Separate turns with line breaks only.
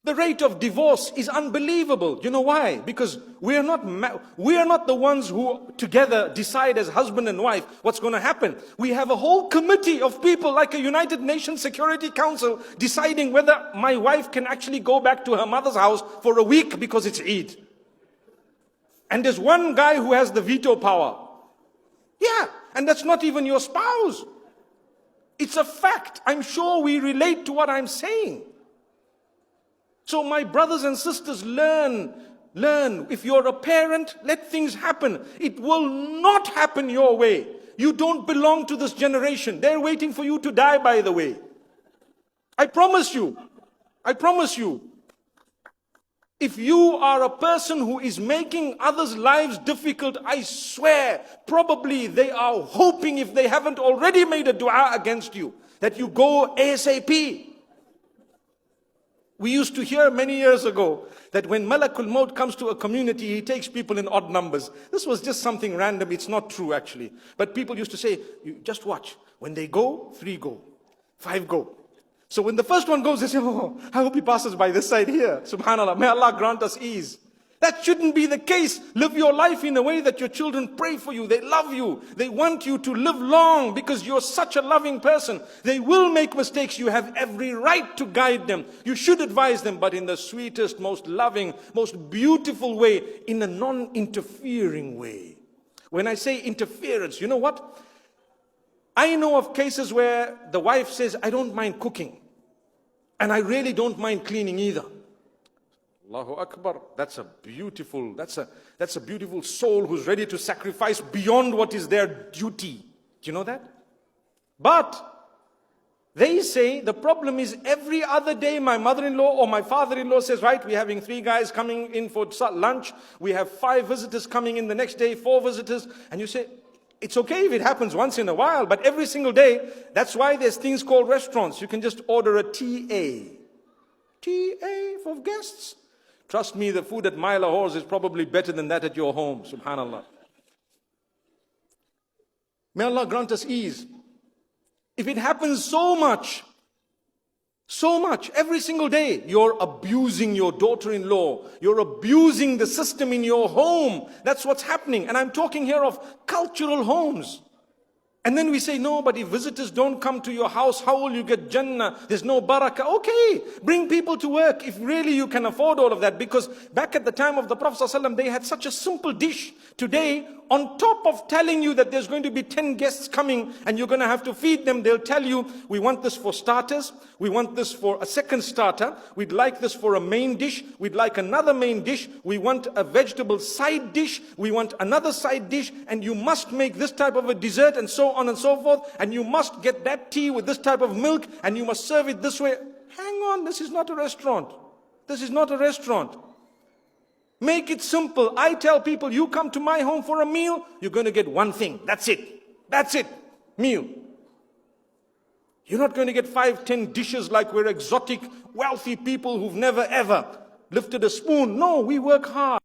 The rate of divorce is unbelievable. You know why? Because we are not the ones who together decide as husband and wife what's going to happen. We have a whole committee of people like a United Nations Security Council deciding whether my wife can actually go back to her mother's house for a week because it's Eid. And there's one guy who has the veto power. Yeah, and that's not even your spouse. It's a fact. I'm sure we relate to what I'm saying. So my brothers and sisters, learn. If you're a parent, let things happen. It will not happen your way. You don't belong to this generation. They're waiting for you to die, by the way. I promise you. I promise you. If you are a person who is making others' lives difficult, I swear, probably they are hoping, if they haven't already made a dua against you, that you go ASAP. We used to hear many years ago that when Malakul Maut comes to a community, he takes people in odd numbers. This was just something random. It's not true, actually. But people used to say, you just watch. When they go, 3 go, 5 go. So when the first one goes, they say, oh, I hope he passes by this side here. Subhanallah, may Allah grant us ease. That shouldn't be the case. Live your life in a way that your children pray for you. They love you. They want you to live long because you're such a loving person. They will make mistakes. You have every right to guide them. You should advise them, but in the sweetest, most loving, most beautiful way, in a non-interfering way. When I say interference, you know what? I know of cases where the wife says, I don't mind cooking. And I really don't mind cleaning either. Allahu Akbar. That's a beautiful soul who's ready to sacrifice beyond what is their duty. Do you know that? But they say the problem is every other day my mother-in-law or my father-in-law says, right, we're having 3 guys coming in for lunch. We have 5 visitors coming in the next day, 4 visitors. And you say, it's okay if it happens once in a while, but every single day, that's why there's things called restaurants. You can just order a TA. TA for guests. Trust me, the food at My Lahore's is probably better than that at your home. Subhanallah. May Allah grant us ease. If it happens so much, every single day, you're abusing your daughter-in-law. You're abusing the system in your home. That's what's happening. And I'm talking here of cultural homes. And then we say, no, but if visitors don't come to your house, how will you get Jannah? There's no barakah. Okay, bring people to work if really you can afford all of that. Because back at the time of the Prophet ﷺ, they had such a simple dish. Today, on top of telling you that there's going to be 10 guests coming and you're going to have to feed them, they'll tell you, we want this for starters. We want this for a second starter. We'd like this for a main dish. We'd like another main dish. We want a vegetable side dish. We want another side dish. And you must make this type of a dessert and so on and so forth. And you must get that tea with this type of milk. And you must serve it this way. Hang on, this is not a restaurant. This is not a restaurant. Make it simple. I tell people, you come to my home for a meal, you're going to get one thing. That's it. That's it. Meal. You're not going to get 5, 10 dishes like we're exotic, wealthy people who've never ever lifted a spoon. No, we work hard.